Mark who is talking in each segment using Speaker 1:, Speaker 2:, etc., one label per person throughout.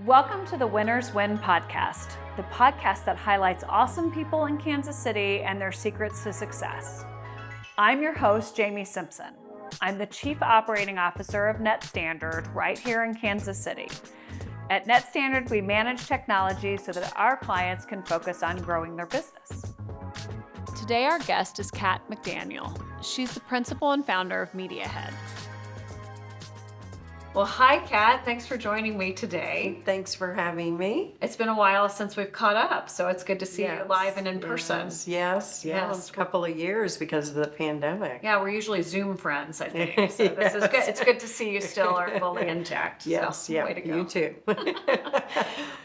Speaker 1: Welcome to the Winners Win podcast, the podcast that highlights awesome people in Kansas City and their secrets to success. I'm your host, Jaime Simpson. I'm the Chief Operating Officer of NetStandard right here in Kansas City. At NetStandard, we manage technology so that our clients can focus on growing their business. Today, our guest is Kathryn McDaniel. She's the principal and founder of MEDiAHEAD. Well, hi, Kat. Thanks for joining me today.
Speaker 2: Thanks for having me.
Speaker 1: It's been a while since we've caught up, so it's good to see you live and in person.
Speaker 2: Yes. A couple of years because of the pandemic.
Speaker 1: Yeah, we're usually Zoom friends, I think. So this is good. It's good to see you still are fully intact.
Speaker 2: Yes,
Speaker 1: so, way to go.
Speaker 2: You too.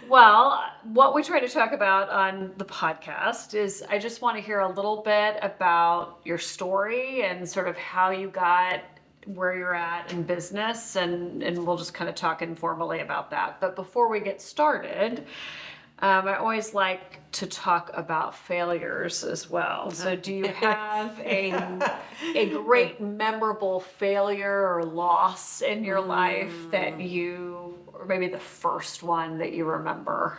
Speaker 1: Well, what we try to talk about on the podcast is I just want to hear a little bit about your story and sort of how you got where you're at in business, and we'll just kind of talk informally about that. But before we get started, I always like to talk about failures as well. So do you have a great memorable failure or loss in your life that or maybe the first one that you remember?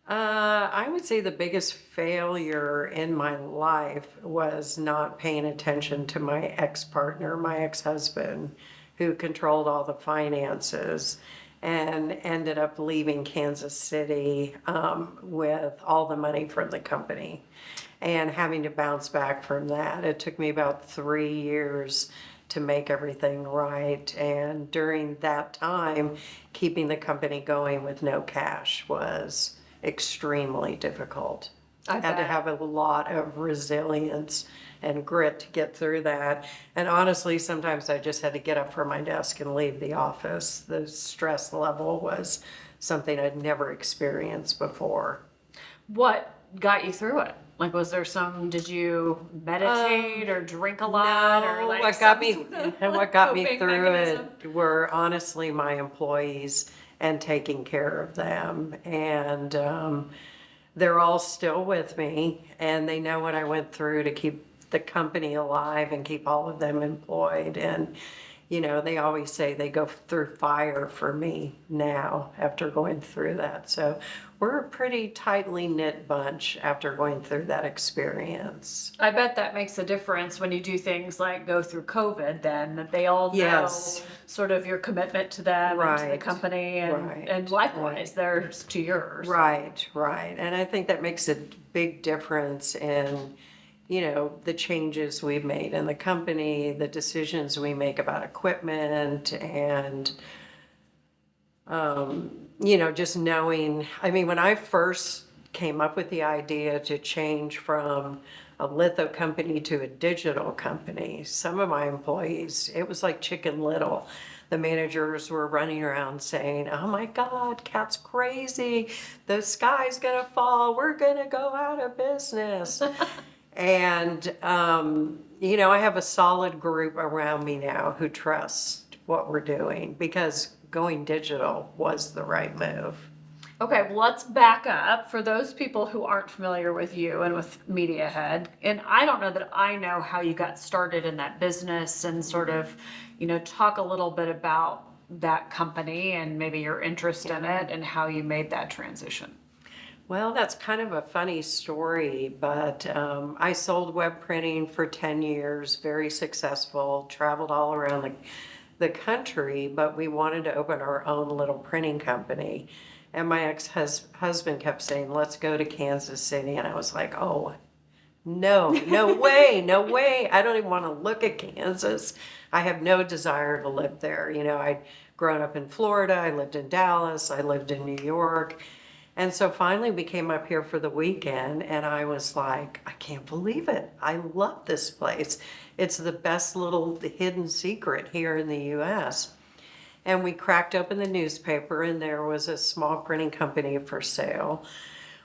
Speaker 2: I would say the biggest failure in my life was not paying attention to my ex-partner, my ex-husband, who controlled all the finances and ended up leaving Kansas City with all the money from the company and having to bounce back from that. It took me about 3 years to make everything right. And during that time, keeping the company going with no cash was extremely difficult. I had to have a lot of resilience and grit to get through that. And honestly, sometimes I just had to get up from my desk and leave the office. The stress level was something I'd never experienced before.
Speaker 1: What got you through it? Like, did you meditate or drink a lot?
Speaker 2: No,
Speaker 1: or like
Speaker 2: what got me through
Speaker 1: mechanism?
Speaker 2: it were honestly my employees and taking care of them. And they're all still with me, and they know what I went through to keep the company alive and keep all of them employed. And, you know, they always say they go through fire for me now after going through that. So we're a pretty tightly knit bunch after going through that experience.
Speaker 1: I bet that makes a difference when you do things like go through COVID, then that they all know sort of your commitment to them and to the company, and likewise theirs to yours.
Speaker 2: Right. And I think that makes a big difference in, you know, the changes we've made in the company, the decisions we make about equipment, and you know, just knowing, I mean, when I first came up with the idea to change from a litho company to a digital company, some of my employees, it was like Chicken Little. The managers were running around saying, "Oh my God, Kat's crazy. The sky's gonna fall. We're gonna go out of business." And, you know, I have a solid group around me now who trust what we're doing because going digital was the right move.
Speaker 1: Okay, well, let's back up for those people who aren't familiar with you and with MEDiAHEAD. And I don't know that I know how you got started in that business, and sort of, you know, talk a little bit about that company and maybe your interest in it and how you made that transition.
Speaker 2: Well, that's kind of a funny story, but I sold web printing for 10 years, very successful, traveled all around the country, but we wanted to open our own little printing company. And my ex-husband kept saying, "Let's go to Kansas City." And I was like, "Oh, no way. I don't even want to look at Kansas. I have no desire to live there." You know, I'd grown up in Florida. I lived in Dallas. I lived in New York. And so finally we came up here for the weekend, and I was like, I can't believe it. I love this place. It's the best little hidden secret here in the U.S. And we cracked open the newspaper, and there was a small printing company for sale.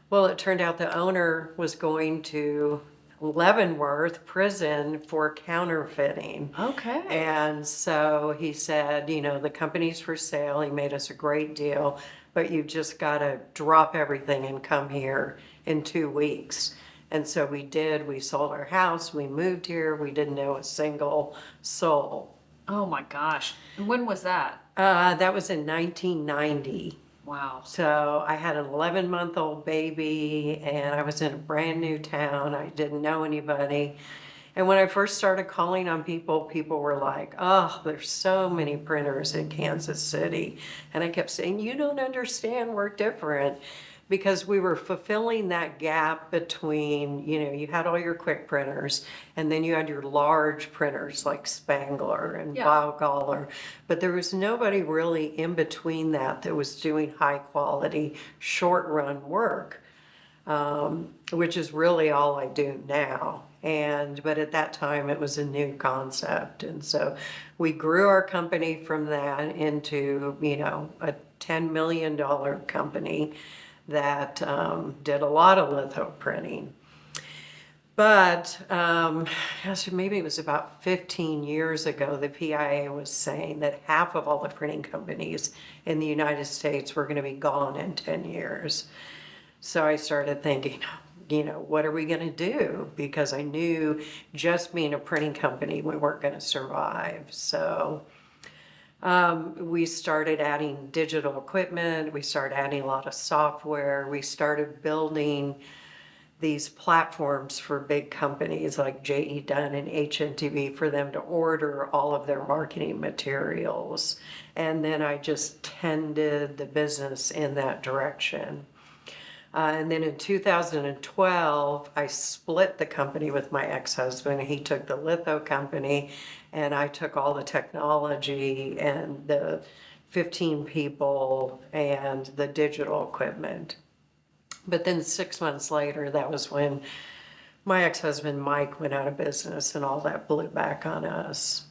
Speaker 2: Well, it turned out the owner was going to Leavenworth prison for counterfeiting.
Speaker 1: Okay.
Speaker 2: And so he said, you know, the company's for sale. He made us a great deal, but you just got to drop everything and come here in 2 weeks. And so we did. We sold our house. We moved here. We didn't know a single soul.
Speaker 1: Oh my gosh. And when was that?
Speaker 2: That was in 1990.
Speaker 1: Wow.
Speaker 2: So I had an 11-month-old baby, and I was in a brand new town. I didn't know anybody. And when I first started calling on people, people were like, oh, there's so many printers in Kansas City. And I kept saying, you don't understand, we're different. Because we were fulfilling that gap between, you had all your quick printers, and then you had your large printers like Spangler and
Speaker 1: Yeah.
Speaker 2: Baugaller. But there was nobody really in between that was doing high quality, short run work. Which is really all I do now. But at that time it was a new concept. And so we grew our company from that into, a $10 million company that did a lot of litho printing. But maybe it was about 15 years ago, the PIA was saying that half of all the printing companies in the United States were going to be gone in 10 years. So I started thinking, what are we going to do? Because I knew just being a printing company, we weren't going to survive. So we started adding digital equipment. We started adding a lot of software. We started building these platforms for big companies like J.E. Dunn and HNTV for them to order all of their marketing materials. And then I just tended the business in that direction. And then in 2012, I split the company with my ex-husband. He took the litho company, and I took all the technology and the 15 people and the digital equipment. But then 6 months later, that was when my ex-husband Mike went out of business, and all that blew back on us.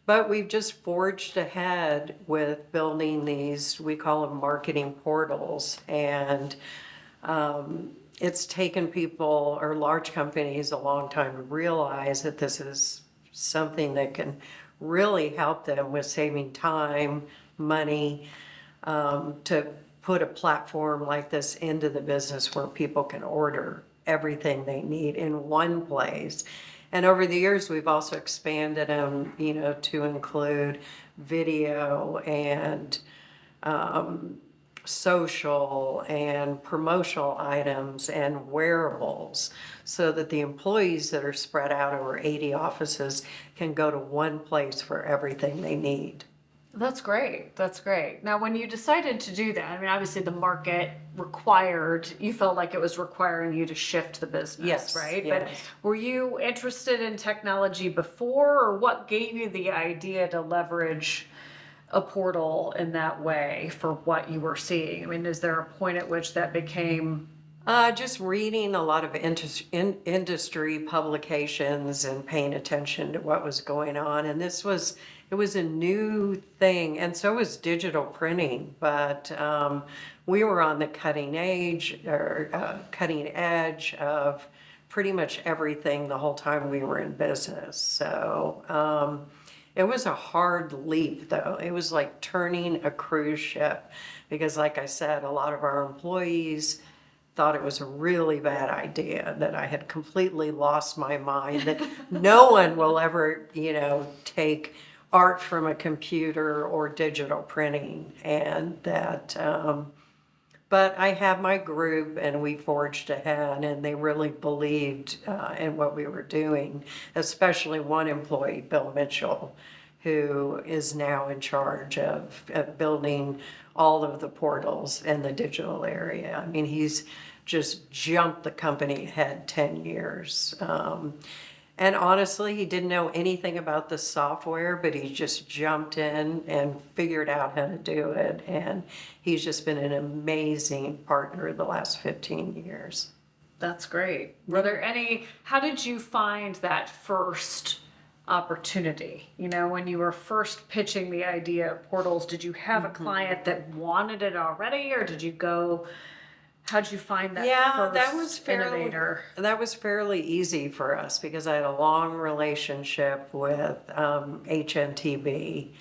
Speaker 2: But we've just forged ahead with building these, we call them marketing portals. And it's taken people or large companies a long time to realize that this is something that can really help them with saving time, money, to put a platform like this into the business where people can order everything they need in one place. And over the years, we've also expanded them, to include video and social and promotional items and wearables, so that the employees that are spread out over 80 offices can go to one place for everything they need.
Speaker 1: That's great. That's great. Now, when you decided to do that, I mean, obviously the market you felt like it was requiring you to shift the business,
Speaker 2: Yes,
Speaker 1: right?
Speaker 2: yes.
Speaker 1: But were you interested in technology before, or what gave you the idea to leverage a portal in that way for what you were seeing? I mean, is there a point at which that became...
Speaker 2: Just reading a lot of industry publications and paying attention to what was going on. And it was a new thing, and so was digital printing. But we were on the cutting edge of pretty much everything the whole time we were in business. So it was a hard leap, though. It was like turning a cruise ship, because like I said, a lot of our employees thought it was a really bad idea, that I had completely lost my mind, that no one will ever, take art from a computer or digital printing. And that, but I had my group, and we forged ahead, and they really believed in what we were doing, especially one employee, Bill Mitchell, who is now in charge of building all of the portals in the digital area. I mean, he's just jumped the company ahead 10 years. And honestly, he didn't know anything about the software, but he just jumped in and figured out how to do it. And he's just been an amazing partner the last 15 years.
Speaker 1: That's great. Were there how did you find that first opportunity? When you were first pitching the idea of portals, did you have a client that wanted it already, or how'd you find that first innovator?
Speaker 2: That was fairly easy for us, because I had a long relationship with HNTV,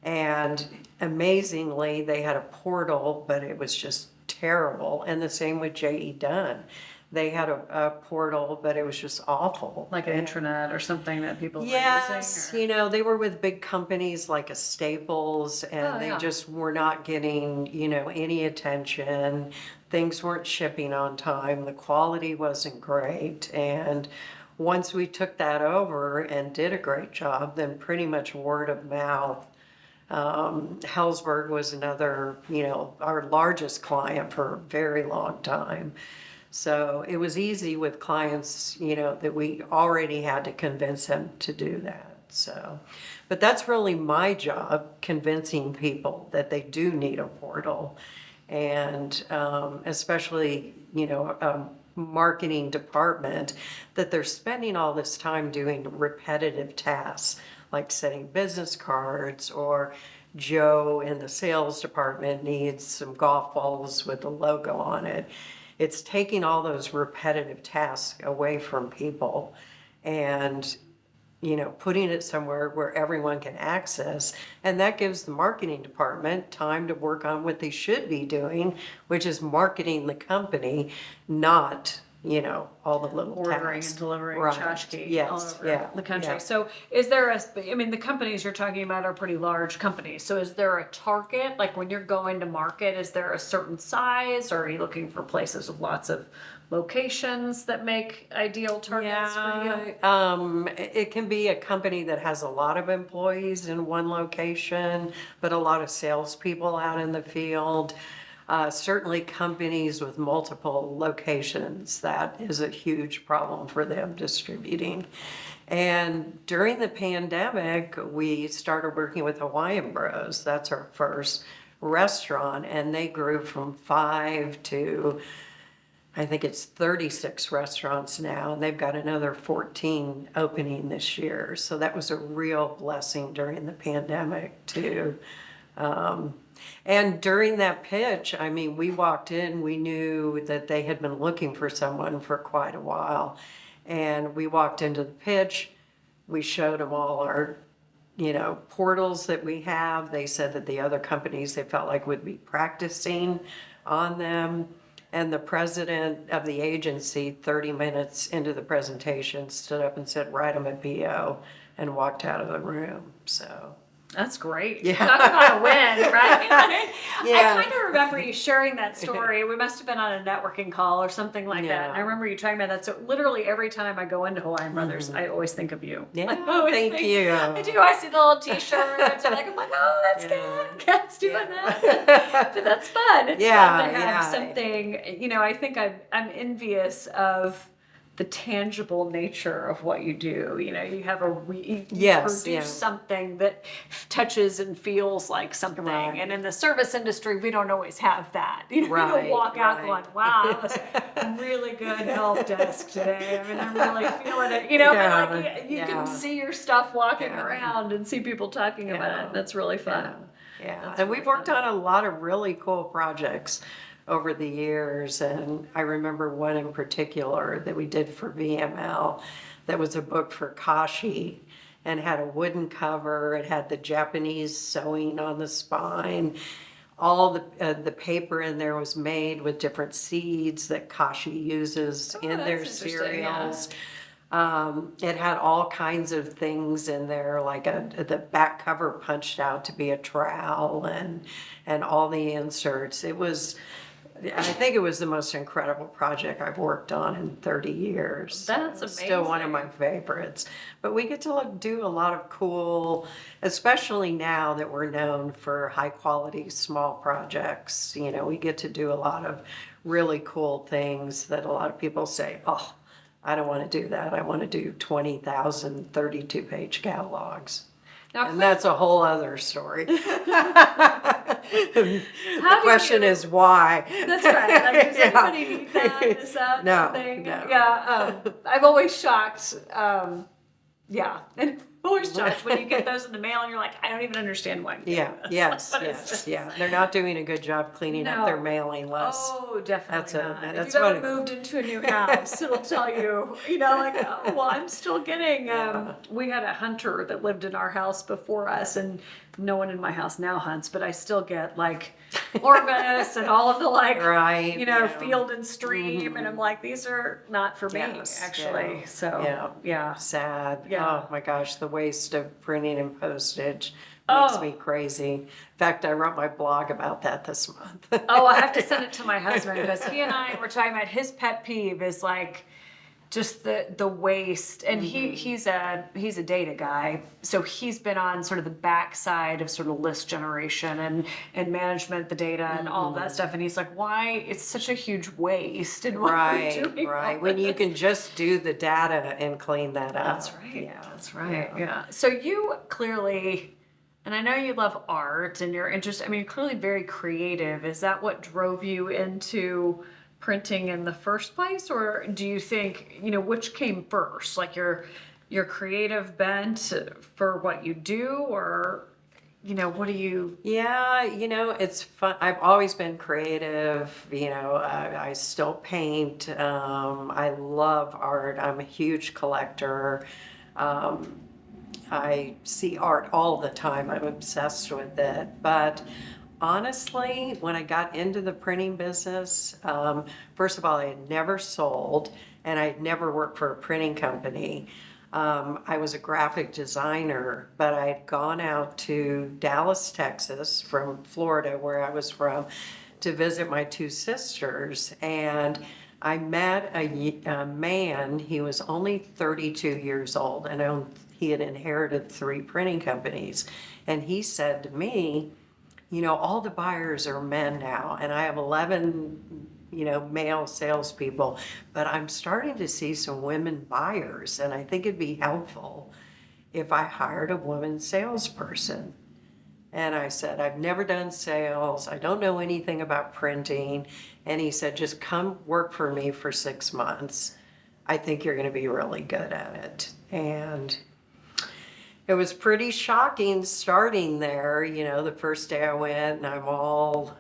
Speaker 2: and amazingly, they had a portal, but it was just terrible. And the same with J.E. Dunn. They had a portal, but it was just awful.
Speaker 1: Like an intranet or something that people were
Speaker 2: Yes,
Speaker 1: using?
Speaker 2: they were with big companies like a Staples, and
Speaker 1: Oh,
Speaker 2: they
Speaker 1: yeah.
Speaker 2: just were not getting, any attention. Things weren't shipping on time. The quality wasn't great. And once we took that over and did a great job, then pretty much word of mouth. Hellsberg was another, our largest client for a very long time. So it was easy with clients, that we already had to convince them to do that. So, but that's really my job, convincing people that they do need a portal. And especially, marketing department, that they're spending all this time doing repetitive tasks like setting business cards, or Joe in the sales department needs some golf balls with the logo on it. It's taking all those repetitive tasks away from people and, putting it somewhere where everyone can access. And that gives the marketing department time to work on what they should be doing, which is marketing the company, not, all the little
Speaker 1: Ordering
Speaker 2: tasks.
Speaker 1: and delivering
Speaker 2: Right.
Speaker 1: tchotchke
Speaker 2: Yes,
Speaker 1: all over
Speaker 2: yeah,
Speaker 1: the country.
Speaker 2: yeah.
Speaker 1: So is there the companies you're talking about are pretty large companies. So is there a target? Like when you're going to market, is there a certain size, or are you looking for places with lots of locations that make ideal targets for you?
Speaker 2: It can be a company that has a lot of employees in one location, but a lot of salespeople out in the field. Certainly companies with multiple locations, that is a huge problem for them distributing. And during the pandemic, we started working with Hawaiian Bros. That's our first restaurant, and they grew from 5 to, I think it's 36 restaurants now, and they've got another 14 opening this year. So that was a real blessing during the pandemic too. And during that pitch, we walked in, we knew that they had been looking for someone for quite a while. And we walked into the pitch, we showed them all our, portals that we have. They said that the other companies they felt like would be practicing on them. And the president of the agency, 30 minutes into the presentation, stood up and said, "Write them a PO," and walked out of the room. So.
Speaker 1: That's great.
Speaker 2: Yeah.
Speaker 1: Talk about a win, right?
Speaker 2: Yeah.
Speaker 1: I kind of remember you sharing that story. We must have been on a networking call or something like that. And I remember you talking about that. So literally every time I go into Hawaiian Brothers, I always think of you.
Speaker 2: Yeah,
Speaker 1: I always
Speaker 2: thank you.
Speaker 1: I do. I see the little T-shirts. I'm like, oh, that's good. Cat's doing that. But that's fun. It's fun to have something. I think I'm envious of the tangible nature of what you do. You have you produce something that touches and feels like something. Right. And in the service industry, we don't always have that. You don't walk out going, "Wow, that was a really good help desk today. I'm really feeling it." But you can see your stuff walking around and see people talking about it. That's really fun.
Speaker 2: Yeah. And we've worked on a lot of really cool projects over the years, and I remember one in particular that we did for VML that was a book for Kashi, and had a wooden cover. It had the Japanese sewing on the spine. All the paper in there was made with different seeds that Kashi uses in their cereals. It had all kinds of things in there, like the back cover punched out to be a trowel, and all the inserts. I think it was the most incredible project I've worked on in 30 years.
Speaker 1: That's amazing.
Speaker 2: Still one of my favorites. But we get to do a lot of cool, especially now that we're known for high quality small projects. We get to do a lot of really cool things that a lot of people say, "Oh, I don't want to do that. I want to do 20,000 32-page catalogs."
Speaker 1: Now,
Speaker 2: and that's a whole other story. The question is why.
Speaker 1: That's right. Like, does anybody need that? Is that
Speaker 2: No,
Speaker 1: thing?
Speaker 2: no.
Speaker 1: Yeah. I'm always shocked. And always judge when you get those in the mail and you're like, I don't even understand why I'm getting
Speaker 2: Yeah,
Speaker 1: this.
Speaker 2: yes,
Speaker 1: Like, what is
Speaker 2: yes,
Speaker 1: this?
Speaker 2: yeah. They're not doing a good job cleaning up their
Speaker 1: No.
Speaker 2: mailing list.
Speaker 1: Oh, definitely not.
Speaker 2: That's
Speaker 1: if you've ever
Speaker 2: what
Speaker 1: moved into a new house, it'll tell you, you know, like, oh, well, I'm still getting,
Speaker 2: Yeah.
Speaker 1: we had a hunter that lived in our house before us, and no one in my house now hunts, but I still get like Orvis and all of the like,
Speaker 2: Right,
Speaker 1: you know,
Speaker 2: yeah.
Speaker 1: Field and Stream, and I'm like, these are not for me,
Speaker 2: Yes,
Speaker 1: actually.
Speaker 2: yeah,
Speaker 1: So,
Speaker 2: yeah.
Speaker 1: yeah.
Speaker 2: Sad.
Speaker 1: Yeah.
Speaker 2: Oh my gosh, the waste of printing and postage makes
Speaker 1: Oh.
Speaker 2: me crazy. In fact, I wrote my blog about that this month.
Speaker 1: Oh, I have to send it to my husband because he and I were talking about his pet peeve is like just the waste, and he's a data guy, so he's been on sort of the backside of sort of list generation and management, the data and all that stuff, and he's like, why it's such a huge waste, and why are we doing
Speaker 2: Right.
Speaker 1: all
Speaker 2: When you
Speaker 1: this?
Speaker 2: can just do the data and clean that up.
Speaker 1: That's right.
Speaker 2: Yeah.
Speaker 1: That's right. Yeah. So you clearly, and I know you love art and you're interested, I mean, you're clearly very creative. Is that what drove you into printing in the first place? Or do you think, you know, which came first? Like your creative bent for what you do, or, you know, what do you?
Speaker 2: Yeah, you know, it's fun. I've always been creative. You know, I still paint. I love art. I'm a huge collector. I see art all the time. I'm obsessed with it. But honestly, when I got into the printing business, first of all, I had never sold and I had never worked for a printing company. I was a graphic designer, but I had gone out to Dallas, Texas from Florida, where I was from, to visit my two sisters. And I met a man, he was only 32 years old, and he had inherited 3 printing companies. And he said to me, you know, all the buyers are men now, and I have 11, you know, male salespeople, but I'm starting to see some women buyers, and I think it'd be helpful if I hired a woman salesperson. And I said, I've never done sales. I don't know anything about printing. And he said, just come work for me for 6 months. I think you're going to be really good at it. And it was pretty shocking starting there. You know, the first day I went and I'm all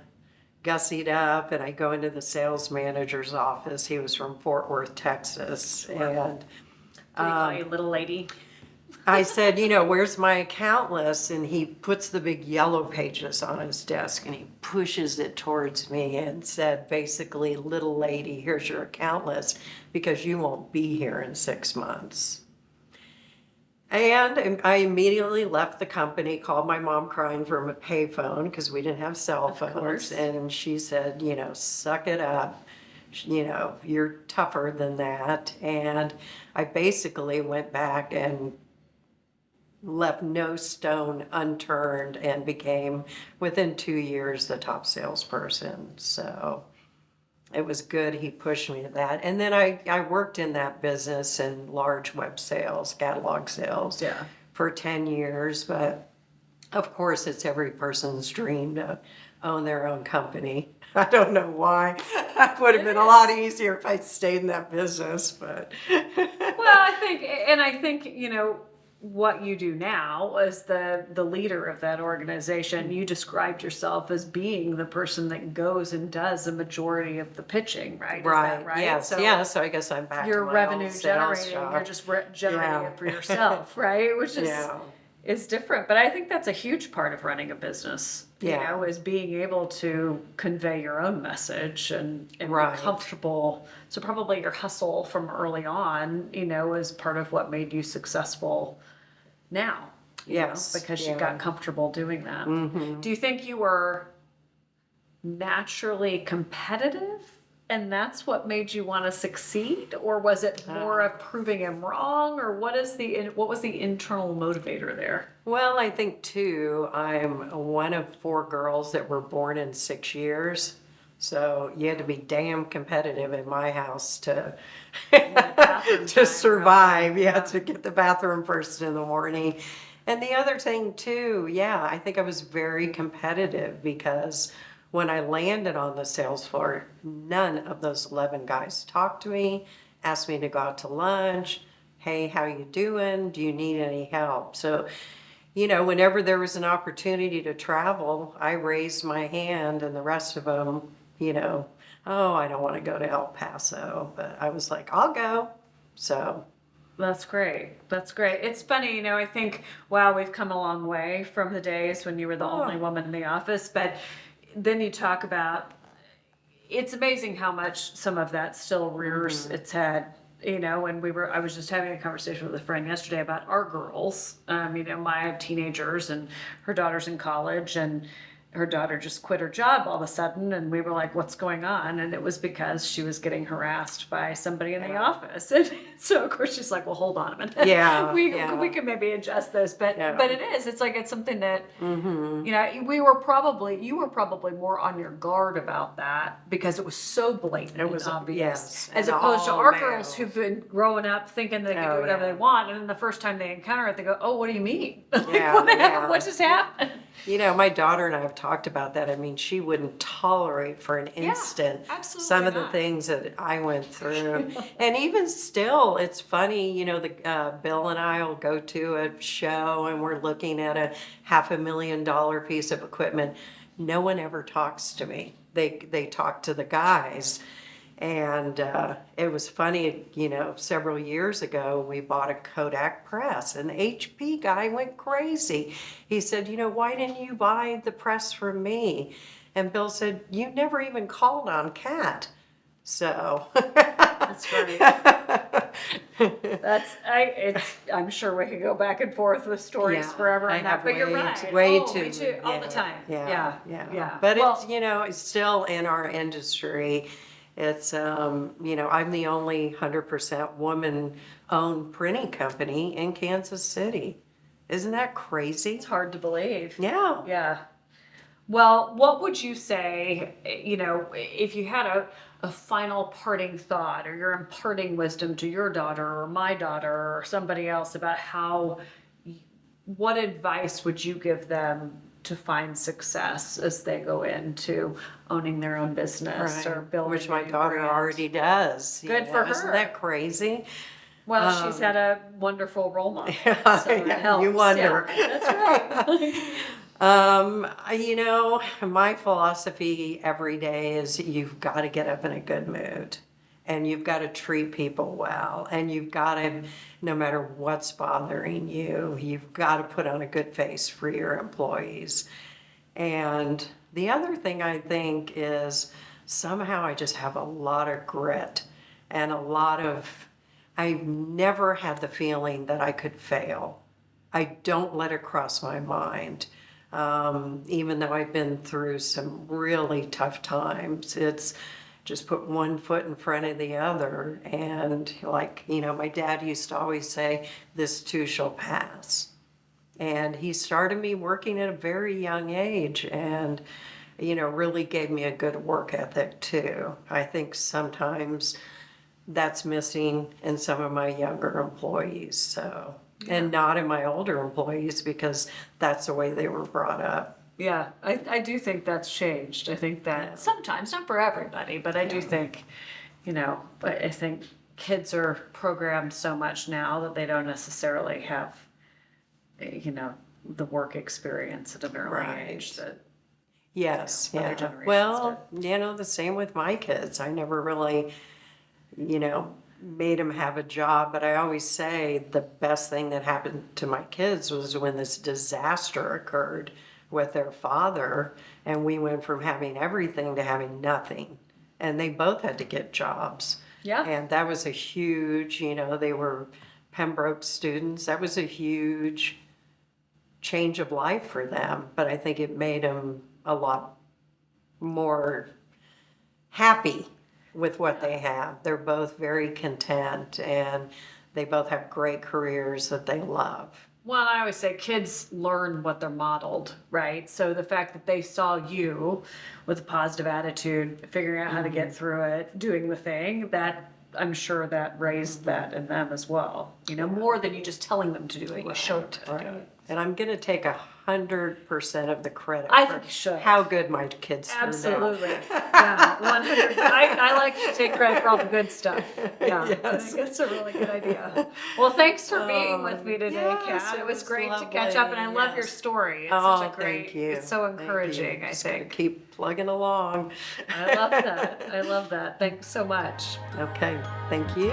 Speaker 2: gussied up and I go into the sales manager's office. He was from Fort Worth, Texas. And
Speaker 1: Did he call you little lady?
Speaker 2: I said, you know, where's my account list? And he puts the big yellow pages on his desk and he pushes it towards me and said, basically, little lady, here's your account list because you won't be here in 6 months. And I immediately left the company, called my mom crying from a payphone because we didn't have cell
Speaker 1: Of
Speaker 2: phones.
Speaker 1: course.
Speaker 2: And she said, you know, suck it up. You know, you're tougher than that. And I basically went back and left no stone unturned and became, within 2 years, the top salesperson. So it was good. He pushed me to that. And then I worked in that business in large web sales, catalog sales,
Speaker 1: Yeah.
Speaker 2: for 10 years. But of course, it's every person's dream to own their own company. I don't know why. It would have been a lot easier if I'd stayed in that business, but.
Speaker 1: Well, I think, you know, what you do now as the leader of that organization, you described yourself as being the person that goes and does the majority of the pitching, right? Is that right?
Speaker 2: Yes.
Speaker 1: So
Speaker 2: Yeah. So I guess I'm back
Speaker 1: you're
Speaker 2: to my
Speaker 1: revenue
Speaker 2: old sales
Speaker 1: generating,
Speaker 2: job.
Speaker 1: you're just generating
Speaker 2: Yeah.
Speaker 1: it for yourself, right? Which is
Speaker 2: Yeah.
Speaker 1: is different. But I think that's a huge part of running a business, you
Speaker 2: Yeah.
Speaker 1: know, is being able to convey your own message and
Speaker 2: Right.
Speaker 1: be comfortable. So probably your hustle from early on, you know, is part of what made you successful now. You know,
Speaker 2: Yes.
Speaker 1: because you
Speaker 2: Yeah.
Speaker 1: got comfortable doing that.
Speaker 2: Mm-hmm.
Speaker 1: Do you think you were naturally competitive and that's what made you want to succeed, or was it more of proving him wrong, or what was the internal motivator there?
Speaker 2: Well, I think too, I'm one of 4 girls that were born in 6 years. So you had to be damn competitive in my house to
Speaker 1: bathroom
Speaker 2: to
Speaker 1: time,
Speaker 2: survive. You had to get the bathroom first in the morning. And the other thing too, yeah, I think I was very competitive because when I landed on the sales floor, none of those 11 guys talked to me, asked me to go out to lunch. hey, how you doing? Do you need any help? So, whenever there was an opportunity to travel, I raised my hand, and the rest of them, oh, I don't want to go to El Paso, but I was like, I'll go. So.
Speaker 1: That's great. That's great. It's funny, I think, wow, we've come a long way from the days when you were the only woman in the office. But then you talk about, it's amazing how much some of that still rears its head. And I was just having a conversation with a friend yesterday about our girls. My teenagers, and her daughter's in college, and her daughter just quit her job all of a sudden, and we were like, what's going on? And it was because she was getting harassed by somebody in the office. And so of course she's like, well, hold on a minute.
Speaker 2: Yeah.
Speaker 1: we can maybe adjust this, but it's something that you were probably more on your guard about that because it was so blatant and obvious,
Speaker 2: yes,
Speaker 1: as
Speaker 2: and
Speaker 1: opposed to
Speaker 2: all
Speaker 1: our
Speaker 2: males.
Speaker 1: girls who've been growing up thinking they can do whatever they want, and then the first time they encounter it, they go, oh, what do you mean? What just happened?
Speaker 2: My daughter and I have talked about that. I mean, she wouldn't tolerate for an instant some of the things that I went through. And even still, it's funny, Bill and I will go to a show and we're looking at a $500,000 piece of equipment. No one ever talks to me. They talk to the guys. And it was funny, several years ago, we bought a Kodak press, and the HP guy went crazy. He said, why didn't you buy the press from me? And Bill said, you never even called on Kat. So.
Speaker 1: That's great. I'm sure we could go back and forth with stories forever on that, but you're right.
Speaker 2: Way
Speaker 1: me too, all the time. Yeah.
Speaker 2: But it's still in our industry. It's, I'm the only 100% woman-owned printing company in Kansas City. Isn't that crazy?
Speaker 1: It's hard to believe.
Speaker 2: Yeah.
Speaker 1: Yeah. Well, what would you say, if you had a final parting thought, or you're imparting wisdom to your daughter or my daughter or somebody else about what advice would you give them to find success as they go into owning their own business or building,
Speaker 2: which my daughter already does.
Speaker 1: Good for her.
Speaker 2: Isn't that crazy?
Speaker 1: Well, she's had a wonderful role model. So it helps.
Speaker 2: You wonder.
Speaker 1: Yeah, that's
Speaker 2: right. My philosophy every day is you've got to get up in a good mood. And you've got to treat people well. And you've got to, no matter what's bothering you, you've got to put on a good face for your employees. And the other thing I think is somehow I just have a lot of grit and I've never had the feeling that I could fail. I don't let it cross my mind. Even though I've been through some really tough times, it's just put one foot in front of the other. And my dad used to always say, this too shall pass. And he started me working at a very young age and, really gave me a good work ethic too. I think sometimes that's missing in some of my younger employees. So, and not in my older employees because that's the way they were brought up.
Speaker 1: Yeah, I do think that's changed. I think that sometimes, not for everybody, but I do think, I think kids are programmed so much now that they don't necessarily have, the work experience at an early age that.
Speaker 2: Yes,
Speaker 1: other generations
Speaker 2: well, the same with my kids. I never really, made them have a job, but I always say the best thing that happened to my kids was when this disaster occurred with their father, and we went from having everything to having nothing, and they both had to get jobs.
Speaker 1: Yeah.
Speaker 2: And that was a huge, they were Pembroke students. That was a huge change of life for them, but I think it made them a lot more happy with what they have. They're both very content, and they both have great careers that they love.
Speaker 1: Well, I always say kids learn what they're modeled, right? So the fact that they saw you with a positive attitude, figuring out how to get through it, doing the thing, that I'm sure that raised that in them as well. More than you just telling them to do it, you showed them to do it.
Speaker 2: And I'm going to take 100% of the credit
Speaker 1: I
Speaker 2: for
Speaker 1: think you should.
Speaker 2: how good my kids turned out.
Speaker 1: Absolutely. Yeah, 100. I like to take credit for all the good stuff. Yeah, I
Speaker 2: Yes.
Speaker 1: think that's a really good idea. Well, thanks for being with me today,
Speaker 2: Yes,
Speaker 1: Kat.
Speaker 2: it
Speaker 1: It was
Speaker 2: was
Speaker 1: great to catch up, and I
Speaker 2: lovely,
Speaker 1: love your
Speaker 2: yes.
Speaker 1: story. It's
Speaker 2: Oh,
Speaker 1: such a great,
Speaker 2: thank you.
Speaker 1: it's so
Speaker 2: Thank you.
Speaker 1: encouraging, I
Speaker 2: Just gonna
Speaker 1: think.
Speaker 2: keep plugging along.
Speaker 1: I love that. I love that. Thanks so much.
Speaker 2: Okay, thank you.